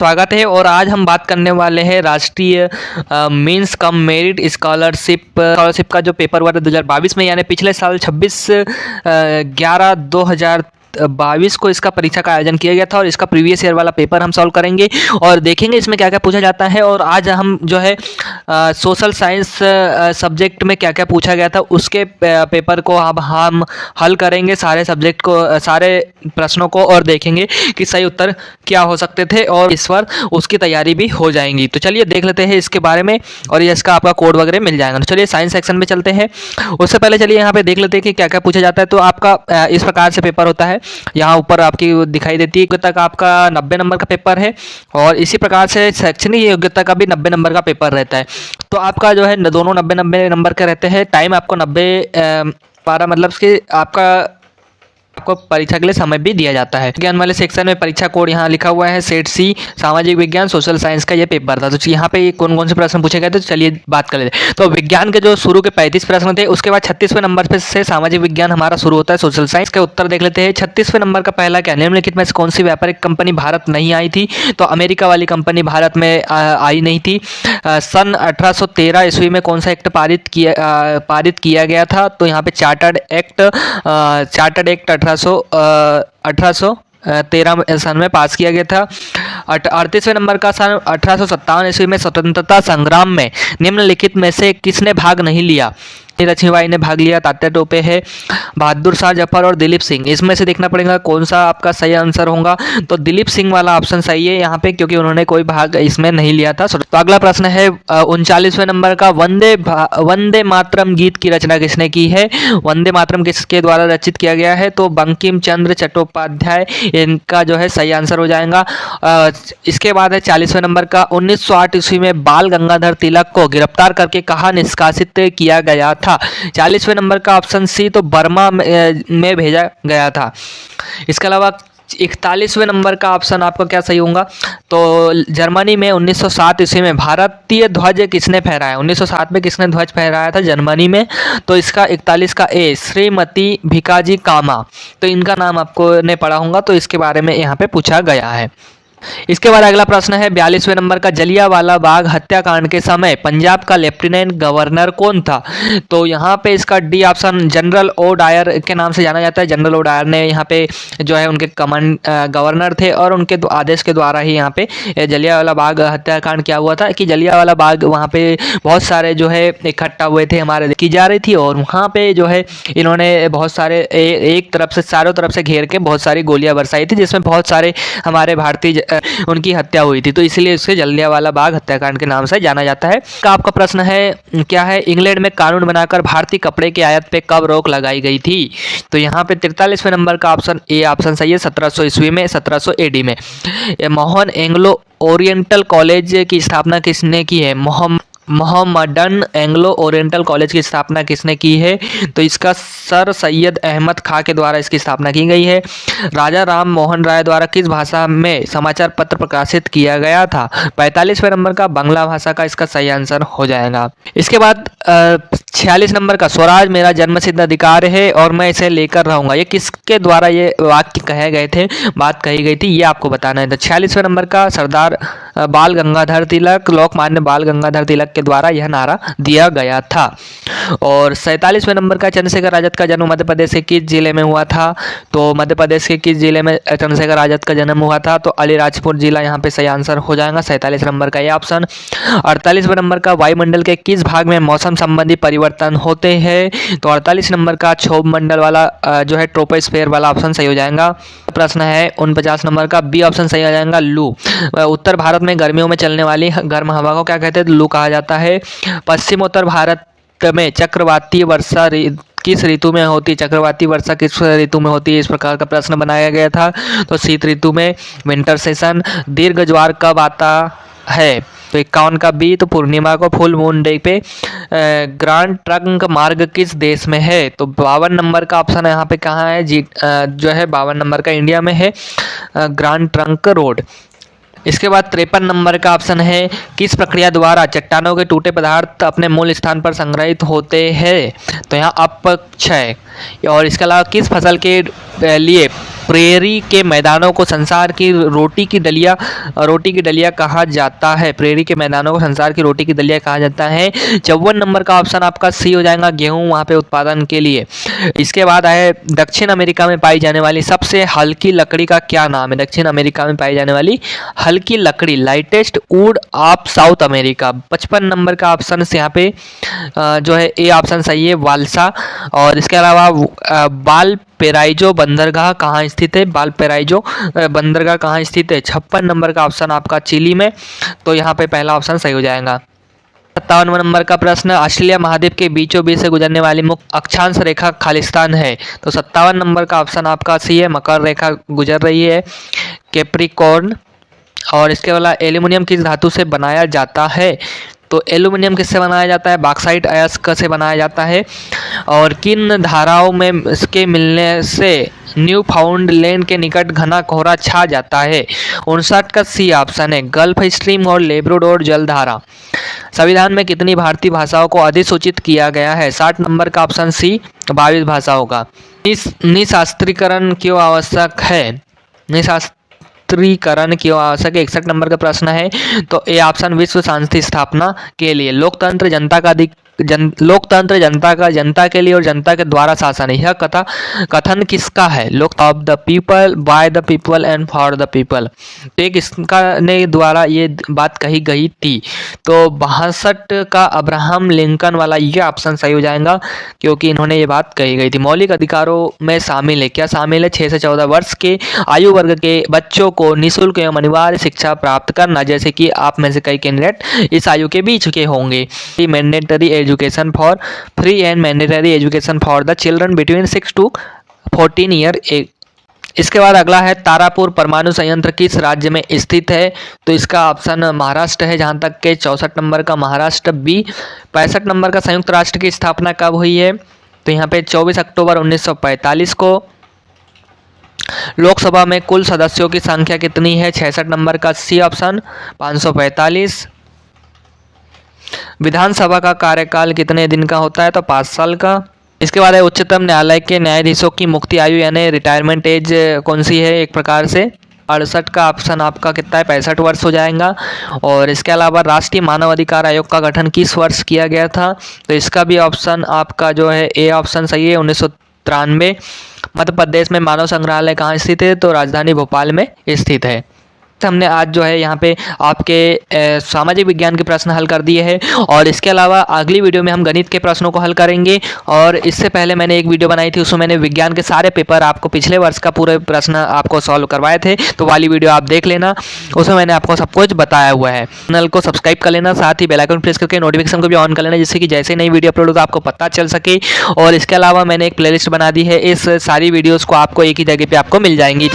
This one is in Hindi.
स्वागत है। और आज हम बात करने वाले हैं राष्ट्रीय मेंस कम मेरिट स्कॉलरशिप का जो पेपर हुआ था 2022 में, यानी पिछले साल 26/11/2022 को इसका परीक्षा का आयोजन किया गया था। और इसका प्रीवियस ईयर वाला पेपर हम सॉल्व करेंगे और देखेंगे इसमें क्या क्या पूछा जाता है। और आज हम जो है सोशल साइंस सब्जेक्ट में क्या क्या पूछा गया था उसके पेपर को अब हम हल करेंगे, सारे सब्जेक्ट को, सारे प्रश्नों को, और देखेंगे कि सही उत्तर क्या हो सकते थे और इस बार उसकी तैयारी भी हो जाएंगी। तो चलिए देख लेते हैं इसके बारे में और ये इसका आपका कोड वगैरह मिल जाएगा। तो चलिए साइंस सेक्शन में चलते हैं। उससे पहले चलिए यहाँ पे देख लेते हैं कि क्या क्या पूछा जाता है। तो आपका इस प्रकार से पेपर होता है, यहाँ ऊपर आपकी दिखाई देती है योग्यता का आपका 90 नंबर का पेपर है और इसी प्रकार से शैक्षणिक योग्यता का भी 90 नंबर का पेपर रहता है। तो आपका जो है दोनों 90 नंबर के रहते हैं। टाइम आपको 12 मतलब कि आपको परीक्षा के लिए समय भी दिया जाता है। विज्ञान वाले सेक्शन में परीक्षा कोड यहाँ लिखा हुआ है सेट सी, सामाजिक विज्ञान सोशल साइंस का ये पेपर था। तो यहाँ पे कौन कौन से प्रश्न पूछे गए थे, तो चलिए बात कर लेते हैं। तो विज्ञान के जो शुरू के 35 प्रश्न थे, उसके बाद 36वें नंबर पे से सामाजिक विज्ञान हमारा शुरू होता है सोशल साइंस के उत्तर देख लेते हैं। 36वें नंबर का पहला क्या, निम्नलिखित में से कौन सी व्यापारिक कंपनी भारत नहीं आई थी। तो अमेरिका वाली कंपनी भारत में आई नहीं थी। सन 1813 ईस्वी में कौन सा एक्ट पारित किया गया था। तो यहाँ पे चार्टर्ड एक्ट 1813 सन में पास किया गया था। 38वें नंबर का सन 1857 ईस्वी में स्वतंत्रता संग्राम में निम्नलिखित में से किसने भाग नहीं लिया। लक्ष्मीबाई ने भाग लिया, तात्या टोपे है, बहादुर शाह जफर और दिलीप सिंह। इसमें से देखना पड़ेगा कौन सा आपका सही आंसर होगा। तो दिलीप सिंह वाला ऑप्शन सही है यहाँ पे, क्योंकि उन्होंने कोई भाग इसमें नहीं लिया था। तो अगला प्रश्न है 39वें नंबर का, वंदे मातरम गीत की रचना किसने की है। वंदे मातरम किसके द्वारा रचित किया गया है। तो बंकिम चंद्र चट्टोपाध्याय इनका जो है सही आंसर हो जाएगा। इसके बाद है 40वें नंबर का, 1908 ईस्वी में बाल गंगाधर तिलक को गिरफ्तार करके कहाँ निष्कासित किया गया था। 40वें नंबर का ऑप्शन सी, तो बर्मा में भेजा गया था। इसके अलावा 41वें नंबर का ऑप्शन आपका क्या सही होगा। तो जर्मनी में 1907 ईस्वी में भारतीय ध्वज किसने फहराया। 1907 में किसने ध्वज फहराया था जर्मनी में। तो इसका 41 का ए, श्रीमती भिकाजी कामा। तो इनका नाम आपको ने पढ़ा होगा, तो इसके बारे में यहाँ पे पूछा गया है। इसके बाद अगला प्रश्न है 42वें नंबर का, जलियांवाला बाग हत्याकांड के समय पंजाब का लेफ्टिनेंट गवर्नर कौन था। तो यहाँ पे इसका D option, general O'Dwyer के नाम से जाना जाता है। जनरल ओ डायर ने यहाँ पे जो है उनके गवर्नर थे और उनके आदेश के द्वारा ही यहाँ पे जलियांवाला बाग हत्याकांड क्या हुआ था कि जलियांवाला बाग वहाँ पे बहुत सारे जो है इकट्ठा हुए थे हमारे की जा रही थी और वहाँ पे जो है इन्होंने बहुत सारे एक तरफ से चारों तरफ से घेर के बहुत सारी गोलियां बरसाई थी, जिसमें बहुत सारे हमारे भारतीय उनकी हत्या हुई थी। तो इसलिए इसे जलियांवाला बाग हत्याकांड के नाम से जाना जाता है। आपका प्रश्न है क्या है, इंग्लैंड में कानून बनाकर भारतीय कपड़े के आयात पे कब रोक लगाई गई थी। तो यहाँ पे 43वें नंबर का ऑप्शन ए ऑप्शन सही है, 1700 ईस्वी में, 1700 एडी में। मोहन एंग्लो ओरिएंटल कॉलेज की स्थापना किसने की है। मोहम्मडन एंग्लो ओरिएंटल कॉलेज की स्थापना किसने की है। तो इसका सर सैयद अहमद खां के द्वारा इसकी स्थापना की गई है। राजा राम मोहन राय द्वारा किस भाषा में समाचार पत्र प्रकाशित किया गया था। 45वें नंबर का बांग्ला भाषा का इसका सही आंसर हो जाएगा। इसके बाद 46 नंबर का, स्वराज मेरा जन्मसिद्ध अधिकार है और मैं इसे लेकर रहूंगा। ये किसके द्वारा ये वाक्य कहे गए थे, बात कही गई थी, ये आपको बताना है। तो 46वें नंबर का, सरदार बाल गंगाधर तिलक, लोकमान्य बाल गंगाधर तिलक के द्वारा यह नारा दिया गया था। और 47वें नंबर का, चंद्रशेखर आजाद का जन्म मध्य प्रदेश के किस जिले में हुआ था। तो मध्य प्रदेश के किस जिले में चंद्रशेखर आजाद का जन्म हुआ था। तो अलीराजपुर जिला यहाँ पे सही आंसर हो जाएगा, 47 नंबर का ये ऑप्शन। 48वें नंबर का, वायुमंडल के किस भाग में मौसम संबंधी परिवर्तन होते हैं। तो 48 नंबर का, क्षोभ मंडल वाला जो है ट्रोपोस्फेयर वाला ऑप्शन सही हो जाएगा। प्रश्न है 49 नंबर का, बी ऑप्शन सही हो जाएगा, लू। उत्तर भारत में गर्मियों में चलने वाली गर्म हवा को क्या कहते हैं, लू कहा जाता है। पश्चिम उत्तर भारत में चक्रवाती वर्षा किस ऋतु में होती है। चक्रवाती वर्षा किस ऋतु में होती है, इस प्रकार का प्रश्न बनाया गया था। तो शीत ऋतु में, विंटर सेशन। दीर्घ ज्वार कब आता है। तो 51 का बी, तो पूर्णिमा को, फुल मून डे पे। ग्रांड ट्रंक मार्ग किस देश में है। तो 52 नंबर का ऑप्शन यहाँ पे कहाँ है जी, जो है 52 नंबर का इंडिया में है, ग्रांड ट्रंक रोड। इसके बाद 53 नंबर का ऑप्शन है, किस प्रक्रिया द्वारा चट्टानों के टूटे पदार्थ अपने मूल स्थान पर संग्रहित होते हैं। तो यहाँ अपक्षय। और इसके अलावा किस फसल के लिए प्रेरी के मैदानों को संसार की रोटी की दलिया कहा जाता है। प्रेरी के मैदानों को संसार की रोटी की दलिया कहा जाता है। 54 नंबर का ऑप्शन आपका सी हो जाएगा, गेहूं वहाँ पे उत्पादन के लिए। इसके बाद है दक्षिण अमेरिका में पाई जाने वाली सबसे हल्की लकड़ी का क्या नाम है। दक्षिण अमेरिका में पाई जाने वाली हल्की लकड़ी, lightest would of south America. 55 number का ऑप्शन यहाँ पे जो है ए ऑप्शन सही है, वालसा। और इसके अलावा बालपेराइजो बंदरगाह कहाँ स्थित है। बालपेराइजो बंदरगाह कहाँ स्थित है। 56 नंबर का ऑप्शन आपका चिली में, तो यहाँ पे पहला ऑप्शन सही हो जाएगा। 57 नंबर का प्रश्न, ऑस्ट्रेलिया महाद्वीप के बीचों बीच से गुजरने वाली मुख्य अक्षांश रेखा खालिस्तान है। तो 57 नंबर का ऑप्शन आपका सी है, मकर रेखा गुजर रही है, कैप्रिकॉर्न। और इसके अलावा एल्यूमिनियम किस धातु से बनाया जाता है। तो एल्यूमिनियम किससे बनाया जाता है, बॉक्साइट अयस्क से बनाया जाता है। और किन धाराओं में इसके मिलने से न्यू फाउंडलैंड के निकट घना कोहरा छा जाता है। 59 का सी ऑप्शन है, गल्फ स्ट्रीम और लेब्राडोर जलधारा। संविधान में कितनी भारतीय भाषाओं को अधिसूचित किया गया है। 60 नंबर का ऑप्शन सी, 22 भाषाओं का। निशास्त्रीकरण क्यों आवश्यक है। निशास्त्रीकरण क्यों आवश्यक है, 61 नंबर का प्रश्न है। तो ए ऑप्शन, विश्व शांति स्थापना के लिए। लोकतंत्र जनता का जनता के लिए और जनता के द्वारा शासन है। यह कथन किसका है। लोक of the people, by the people and for the people. तो एक इसका ने द्वारा ये बात कही गई थी। तो 62 का अब्राहम लिंकन वाला ये ऑप्शन सही हो जाएगा, क्योंकि इन्होंने ये बात कही गई थी। मौलिक अधिकारों में शामिल है, क्या शामिल है, 6 से 14 वर्ष के आयु वर्ग के बच्चों को निःशुल्क एवं अनिवार्य शिक्षा प्राप्त करना, जैसे कि आप में से कई कैंडिडेट इस आयु के बीच के होंगे। Mandatory education for free and mandatory education for the children between 6 to 14 year. इसके बाद अगला है, तारापुर परमाणु संयंत्र किस राज्य में स्थित है। तो इसका ऑप्शन महाराष्ट्र है, जहां तक के 64 नंबर का महाराष्ट्र बी। 65 नंबर का, संयुक्त राष्ट्र की स्थापना कब हुई है। तो यहाँ पे 24 अक्टूबर 1945 को। लोकसभा में कुल सदस्यों की संख्या कितनी है। 66 नंबर का सी ऑप्शन, 545। विधानसभा का कार्यकाल कितने दिन का होता है। तो 5 साल का। इसके बाद है, उच्चतम न्यायालय के न्यायाधीशों की मुक्ति आयु यानी रिटायरमेंट एज कौन सी है। एक प्रकार से 68 का ऑप्शन आपका कितना है, 65 वर्ष हो जाएगा। और इसके अलावा राष्ट्रीय मानव अधिकार आयोग का गठन किस वर्ष किया गया था। तो इसका भी ऑप्शन आपका जो है ए ऑप्शन सही है, 1993। मध्य प्रदेश में मानव संग्रहालय कहाँ स्थित है। तो राजधानी भोपाल में स्थित है। हमने आज जो है यहाँ पे आपके सामाजिक विज्ञान के प्रश्न हल कर दिए हैं। और इसके अलावा अगली वीडियो में हम गणित के प्रश्नों को हल करेंगे। और इससे पहले मैंने एक वीडियो बनाई थी, उसमें मैंने विज्ञान के सारे पेपर आपको पिछले वर्ष का पूरे प्रश्न आपको सॉल्व करवाए थे। तो वाली वीडियो आप देख लेना, उसमें मैंने आपको सब कुछ बताया हुआ है। चैनल को सब्सक्राइब कर लेना, साथ ही बेल आइकन प्रेस करके नोटिफिकेशन को भी ऑन कर लेना, जिससे कि जैसे नई वीडियो अपलोड हो तो आपको पता चल सके। और इसके अलावा मैंने एक प्लेलिस्ट बना दी है, इस सारी वीडियोज़ को आपको एक ही जगह पर आपको मिल जाएंगी।